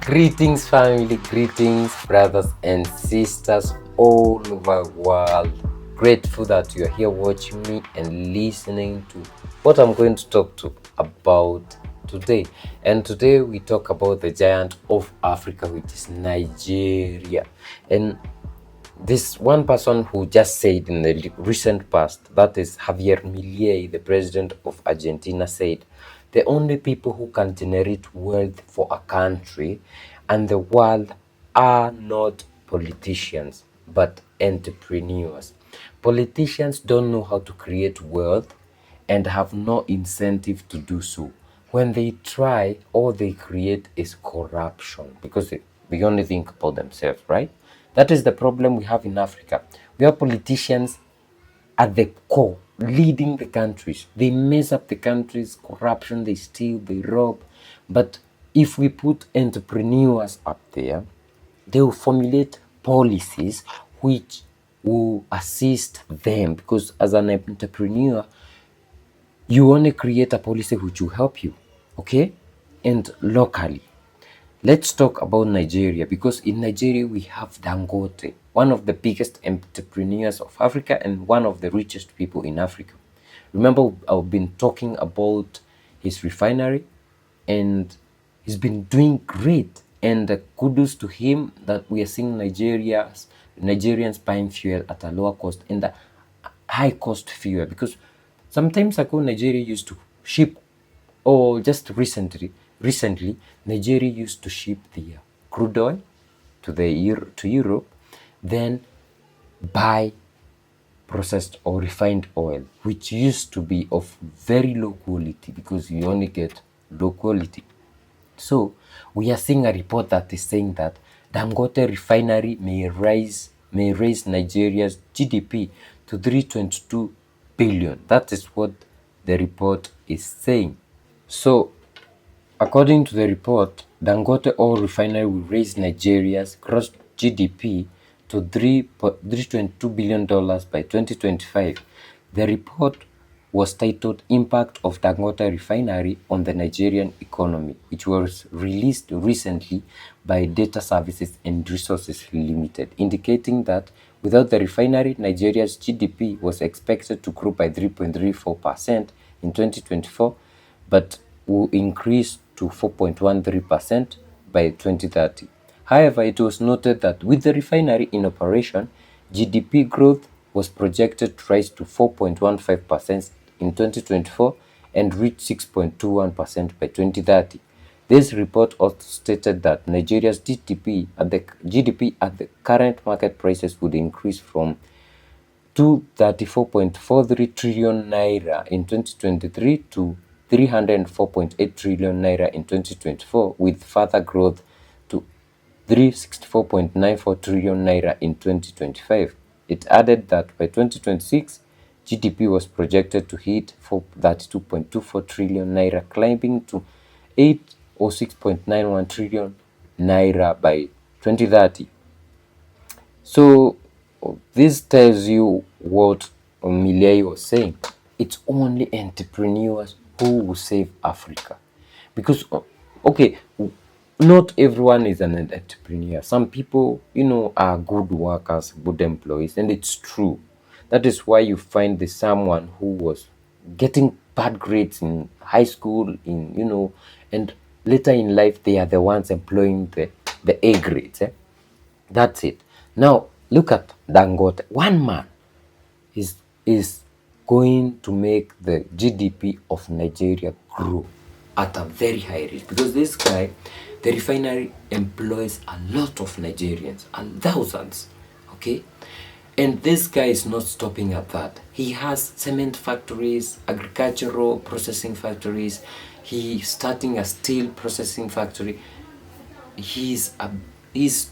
Greetings, family, greetings, brothers and sisters all over the world. Grateful that you are here watching me and listening to what I'm going to talk to about today. And today we talk about the giant of Africa, which is Nigeria. And this one person who just said in the recent past, that is Javier Milei, the president of Argentina, said the only people who can generate wealth for a country and the world are not politicians but entrepreneurs. Politicians don't know how to create wealth and have no incentive to do so. When they try, all they create is corruption because they only think about themselves, right? That is the problem we have in Africa. We have politicians at the core leading the countries. They mess up the countries, corruption, they steal, they rob. But if we put entrepreneurs up there, they will formulate policies which will assist them, because as an entrepreneur, you want to create a policy which will help you, okay? And locally, let's talk about Nigeria, because in Nigeria we have Dangote, one of the biggest entrepreneurs of Africa and one of the richest people in Africa. Remember, I've been talking about his refinery, and he's been doing great. And kudos to him that we are seeing Nigerians buying fuel at a lower cost and a high cost fuel, because sometimes ago Nigeria used to ship, or just recently Nigeria used to ship the crude oil to Europe, then buy processed or refined oil, which used to be of very low quality because you only get low quality. So we are seeing a report that is saying that Dangote refinery may raise Nigeria's GDP to 322 billion. That is what the report is saying. So according to the report, Dangote oil refinery will raise Nigeria's gross GDP to $322 billion by 2025. The report was titled Impact of Dangote Refinery on the Nigerian Economy, which was released recently by Data Services and Resources Limited, indicating that without the refinery, Nigeria's GDP was expected to grow by 3.34% in 2024, but will increase to 4.13% by 2030. However, it was noted that with the refinery in operation, GDP growth was projected to rise to 4.15% in 2024 and reach 6.21% by 2030. This report also stated that Nigeria's GDP at the current market prices would increase from 234.43 trillion naira in 2023 to 304.8 trillion naira in 2024, with further growth to 364.94 trillion naira in 2025. It added that by 2026, GDP was projected to hit 32.24 trillion naira, climbing to 806.91 trillion naira by 2030. So this tells you what Milei was saying. It's only entrepreneurs who will save Africa. Because, okay, not everyone is an entrepreneur. Some people, are good workers, good employees, and it's true. That is why you find the someone who was getting bad grades in high school, and later in life they are the ones employing the A grades. That's it. Now look at Dangote. One man is going to make the GDP of Nigeria grow at a very high rate, because this guy, the refinery employs a lot of Nigerians and thousands. Okay, and this guy is not stopping at that. He has cement factories, agricultural processing factories. He's starting a steel processing factory. He's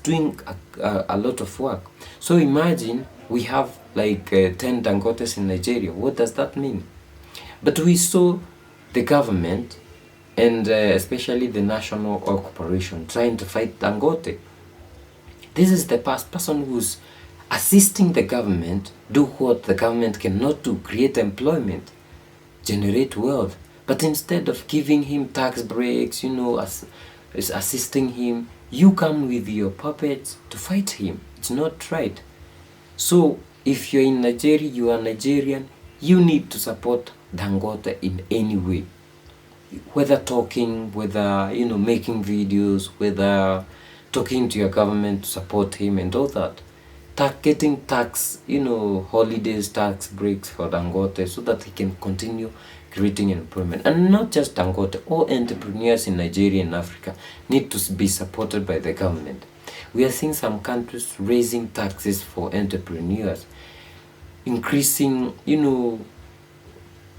doing a lot of work. So imagine we have like 10 Dangotes in Nigeria. What does that mean? But we saw the government and especially the National Oil Corporation trying to fight Dangote. This is the person who's assisting the government do what the government cannot do: create employment, generate wealth. But instead of giving him tax breaks, is assisting him, You come with your puppets to fight him. It's not right. So if you're in Nigeria, you are Nigerian, you need to support Dangote in any way. Whether talking, whether making videos, whether talking to your government to support him and all that. Getting tax, holidays, tax breaks for Dangote so that he can continue creating employment. And not just Dangote, all entrepreneurs in Nigeria and Africa need to be supported by the government. We are seeing some countries raising taxes for entrepreneurs, increasing,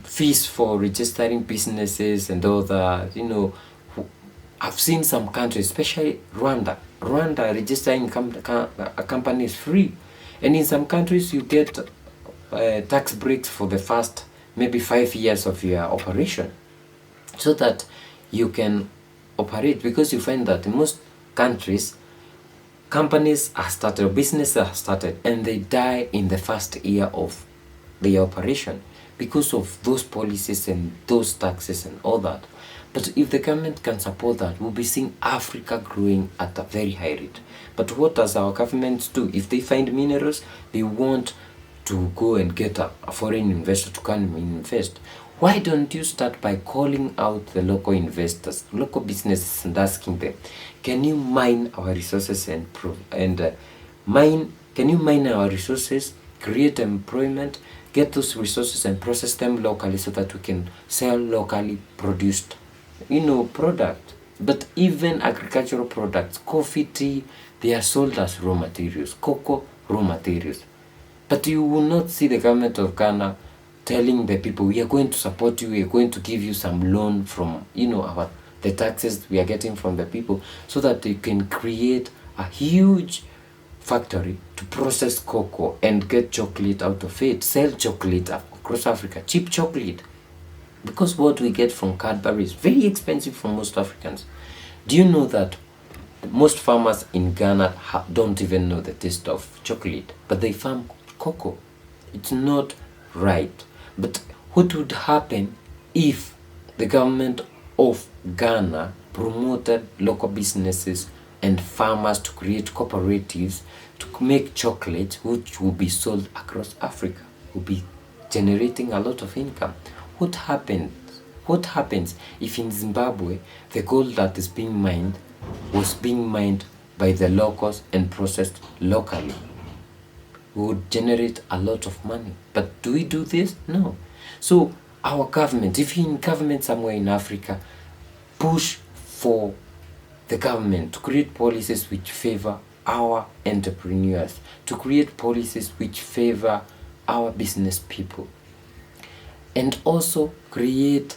fees for registering businesses and all that. I've seen some countries, especially Rwanda, registering a company is free. And in some countries, you get tax breaks for the first maybe 5 years of your operation so that you can operate, because you find that in most countries, companies are started, businesses are started, and they die in the first year of their operation because of those policies and those taxes and all that. But if the government can support that, we'll be seeing Africa growing at a very high rate. But what does our governments do? If they find minerals, they want to go and get a foreign investor to come and invest. Why don't you start by calling out the local investors, local businesses, and asking them, can you mine our resources can you mine our resources, create employment, get those resources and process them locally so that we can sell locally produced product. But even agricultural products, coffee, tea, they are sold as raw materials, cocoa, raw materials. But you will not see the government of Ghana telling the people, we are going to support you, we are going to give you some loan from the taxes we are getting from the people, so that they can create a huge factory to process cocoa and get chocolate out of it, sell chocolate across Africa, cheap chocolate. Because what we get from Cadbury is very expensive for most Africans. Do you know that most farmers in Ghana don't even know the taste of chocolate, but they farm cocoa? It's not right. But what would happen if the government of Ghana promoted local businesses and farmers to create cooperatives to make chocolate, which will be sold across Africa, will be generating a lot of income? What happens if in Zimbabwe the gold that is being mined was being mined by the locals and processed locally? We would generate a lot of money. But do we do this? No. So our government, if you're in government somewhere in Africa, push for the government to create policies which favor our entrepreneurs, to create policies which favor our business people, and also create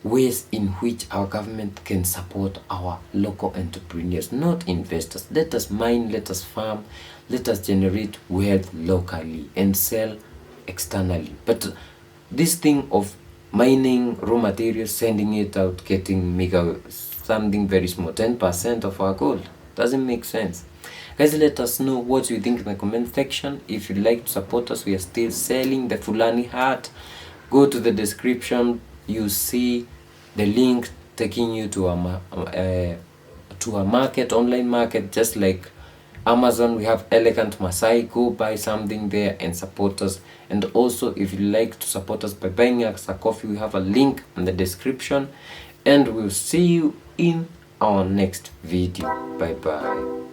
ways in which our government can support our local entrepreneurs, not investors. Let us mine, let us farm, let us generate wealth locally and sell externally. But this thing of mining raw materials, sending it out, getting something very small, 10% of our gold, doesn't make sense. Guys, let us know what you think in the comment section. If you'd like to support us, we are still selling the Fulani hat. Go to the description, you see the link taking you to a market, online market, just like Amazon. We have Elegant Masai. Go buy something there and support us. And also, if you like to support us by buying us a coffee, we have a link in the description. And we'll see you in our next video. Bye bye.